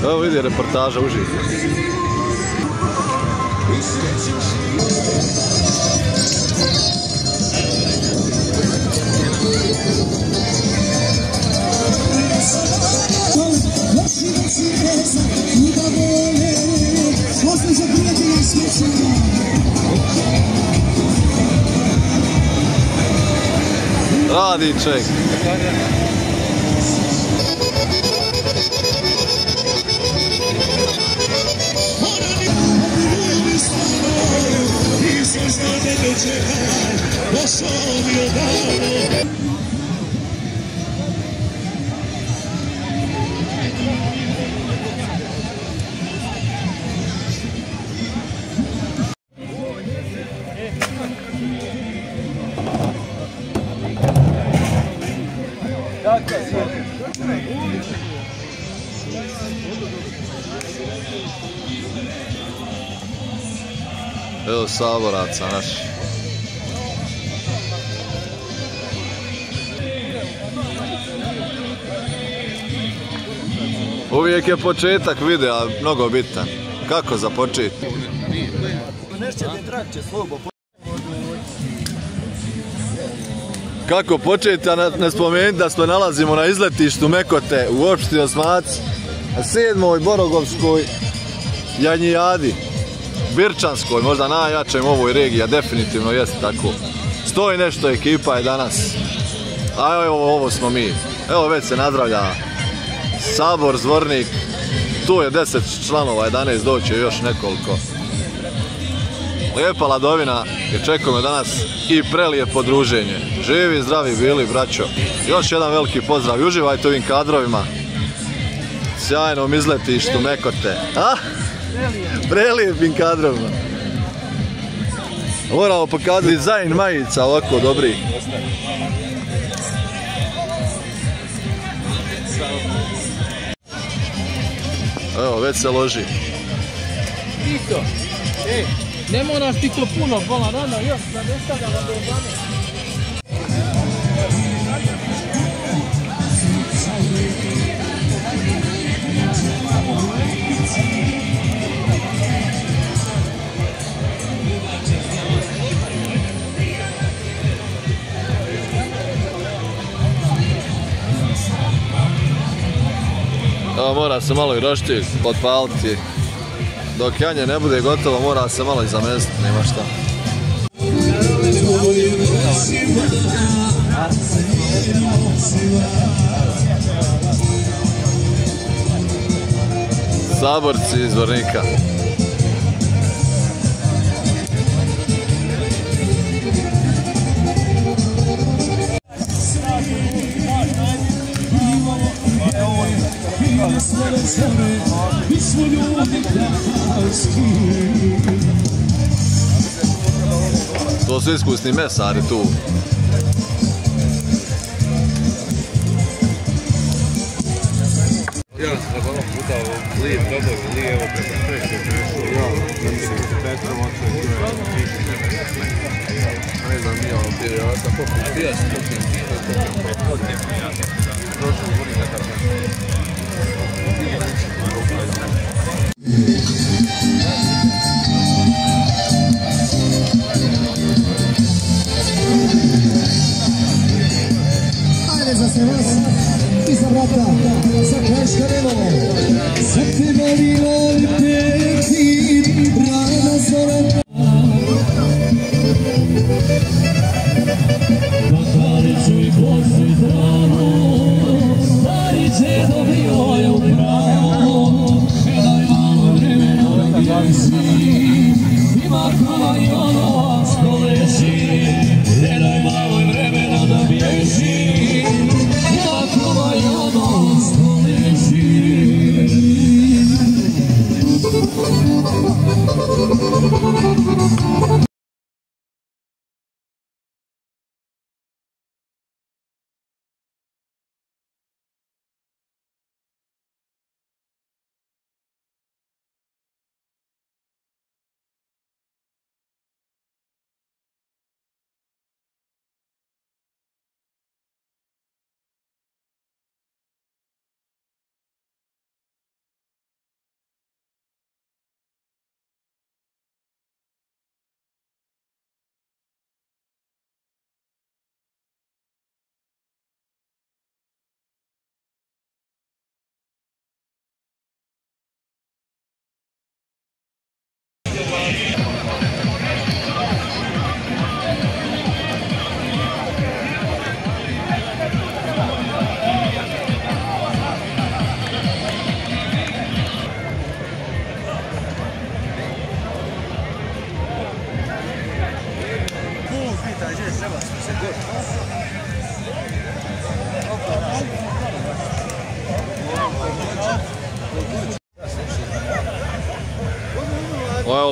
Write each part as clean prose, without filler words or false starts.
Evo vidi reportaža uživo. Radi ček. Evo saboraca naši. Uvijek je početak videa mnogo bitan. Kako započeti? Kako početi, a ne spomenuti da se nalazimo na izletištu Mekote u opštini Osmac, na 7. Borogovskoj janjijadi, Birčanskoj, možda najjačem u ovoj regiji, a definitivno jeste tako. 100 i nešto ekipa je danas, a evo ovo smo mi. Evo već se nazdravlja Sabor, Zvornik, tu je 10 članova, 11 doće još nekoliko. Lijepa ladovina je čekamo danas i prelijepo druženje. Živi i zdravi bili, braćo. Još jedan veliki pozdrav i uživajte ovim kadrovima. Sjajnom izletištu Mekote. A? Prelijepim kadrovima. Moramo pokazati dizajn majica ovako dobri. Evo, već se loži. Tito, ne moraš ti to puno, bola rano, još, da ne stavljamo do 12. Evo, mora se malo i roštilj potpaliti. Dok janje ne bude gotovo, mora se malo i zamestiti, nema šta. Saborci iz Zvornika. To su iskusni mesari tu. Ja sam tako ono puta lijep dobro, lijevo preko treće prešao. Ja, mislim, Petrom otvoj ne znam, nije ono bio, ja sam popio. Bio sam popio. Prošao u Zvornika tako. Ajde za sve vas i za brata, za Kraška Removo. Sad te volimo i peti, rana zora. Bakariću i Boži zdravo, stari džedo bio je upravo. Gledaj malo vremena da bježi, ima kova i ono što leži. Gledaj malo vremena da bježi, ima kova i ono što leži.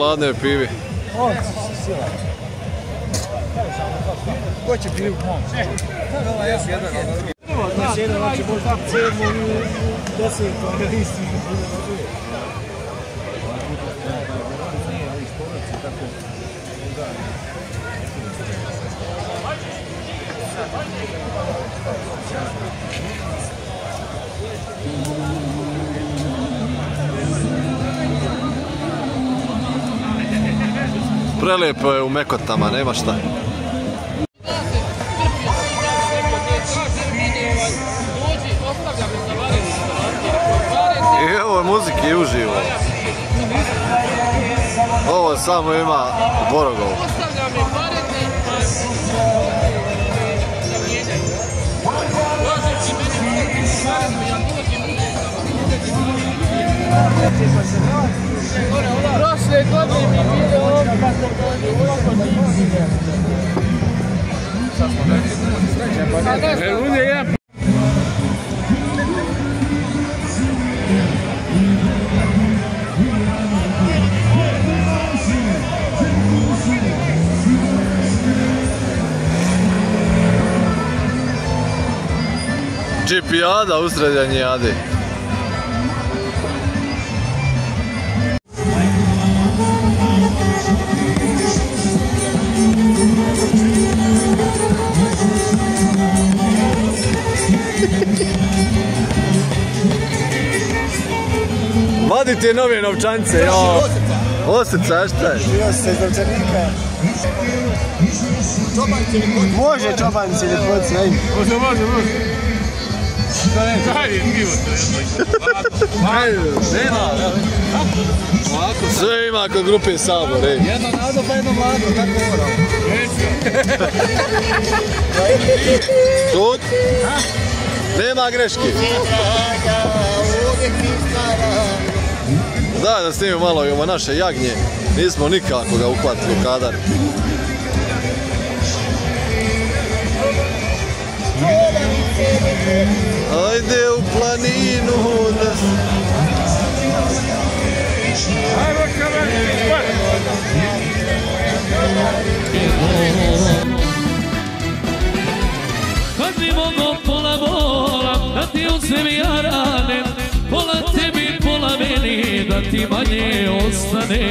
ladne pivi. Ko će pivu? Znači, možda 7. 10. isti. Prelijepo je u Mekotama, nema šta. I evo je muzike i uživo. Ovo samo ima Borogovo. Prošle godine mi video ovdje kad sam Džipijada usred Janijade. Vadite nove novčance, jo. Osica, šta je? Osica iz novčanika. Može čobanci ili poci, ajde. Može. Daj, pivo to jedno. Nema, sve ima kod grupe Sabor, ej. Jedno nado pa jedno mlado, kako moramo? Sud? Nema greške. Daj da snimimo malo i ovo naše jagnje. Nismo nikako ga uhvatili u kadar. Ajde u planinu da se... Kad bi mogo pola bola, da ti u sebi ja ranem, pola tebi, pola meni, da ti manje ostane.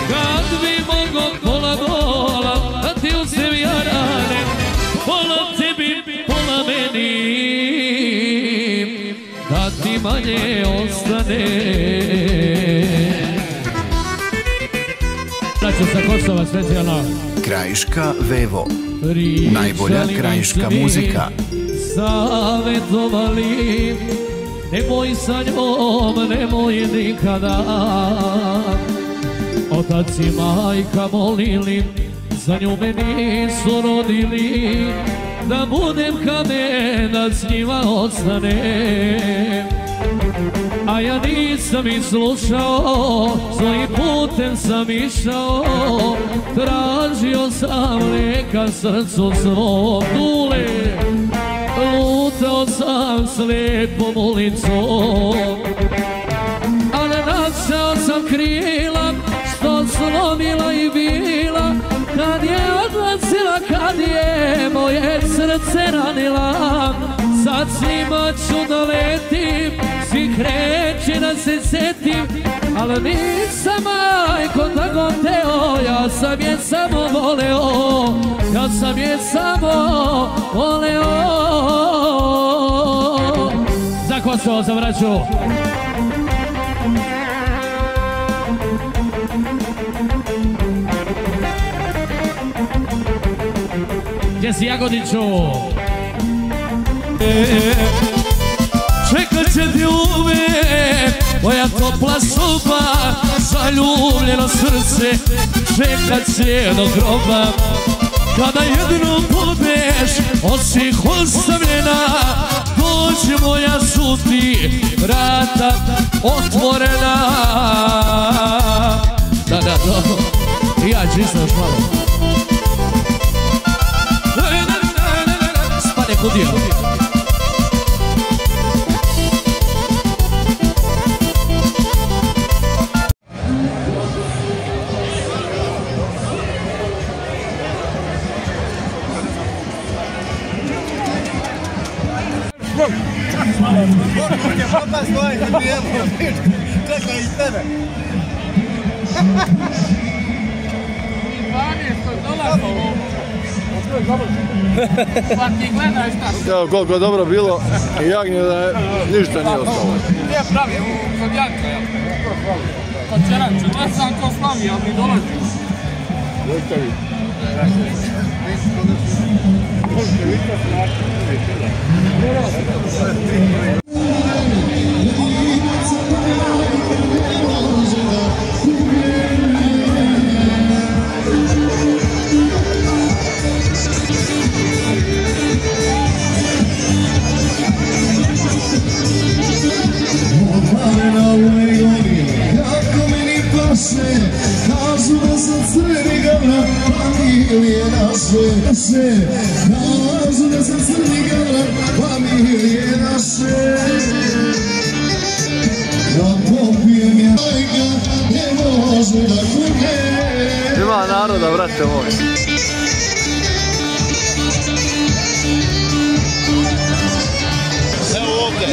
Kad bi mogo pola bola, da ti u sebi ja ranem, pola tebi, pola meni, da ti manje ostane. Braćo sa Kosova specijalno. Krajiška Vevo. Najbolja krajiška muzika. Savjetovali, nemoj sa njom, nemoj nikada. Otac i majka molili, za nju me nisu rodili, da budem kamen, da s njima ostanem. A ja nisam ih slušao, svojim putem sam išao, tražio sam lijeka srcu svom dule, lutao sam slijepom ulicom, ali nasao sam krila, što slomila i bila, kad je odlazila, kad je moje srce ranila. Sad svima ću da letim, svi kreće da se setim, ali nisam majko tako teo, ja sam je samo voleo, ja sam je samo voleo. Za Kosovo, za braću. Gdje si Jagodiću? Čekat će ti uvijek moja topla soba, zaljubljeno srce čekat će do groba. Kada jednom budeš od svih ostavljena, dođe moja su ti vrata otvorena. Da, ja čisto još malo. Spane kudio. Čekaj i tebe. Pa ti gledaj šta. Evo koliko je dobro bilo i jagnje da je ništa nije ostalo. Gdje pravi? Kod Janka, jel? Kod Čeranča. Ne znam ko slavi, ali mi dolazi. Jeste vi? Kažu da sam crni gavran, familije naše. Kažu da sam crni gavran, familije naše. Da popijem ja majka, ne može da kuke. Ima naroda, brate moj. Evo ovdje.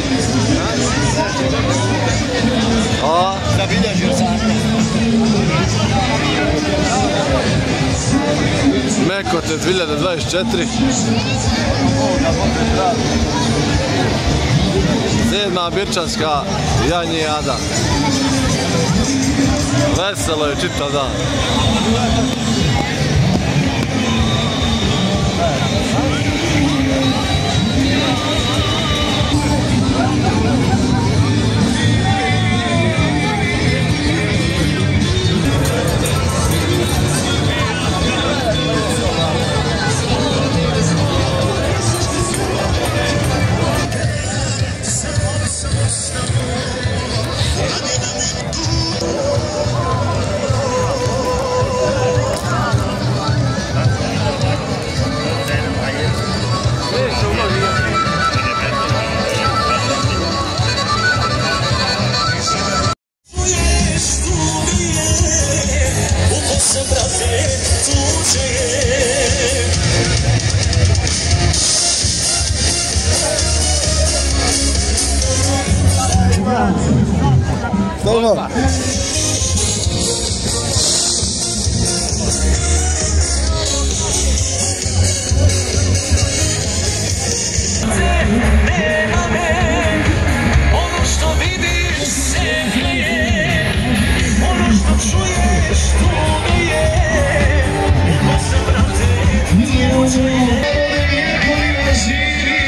A? Zabilježio sam. Mekote 2024. 7. Birčanska, Janji Ada. Veselo je čitav dan. Dobro. Ono što vidiš se krije, ono što čuješ to nije. Ko se brate nije učuje, koliko živi.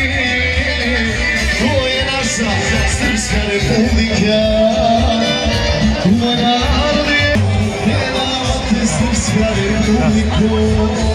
To je naša Srpska republika. Moja armija, ne dao te Srpska republika.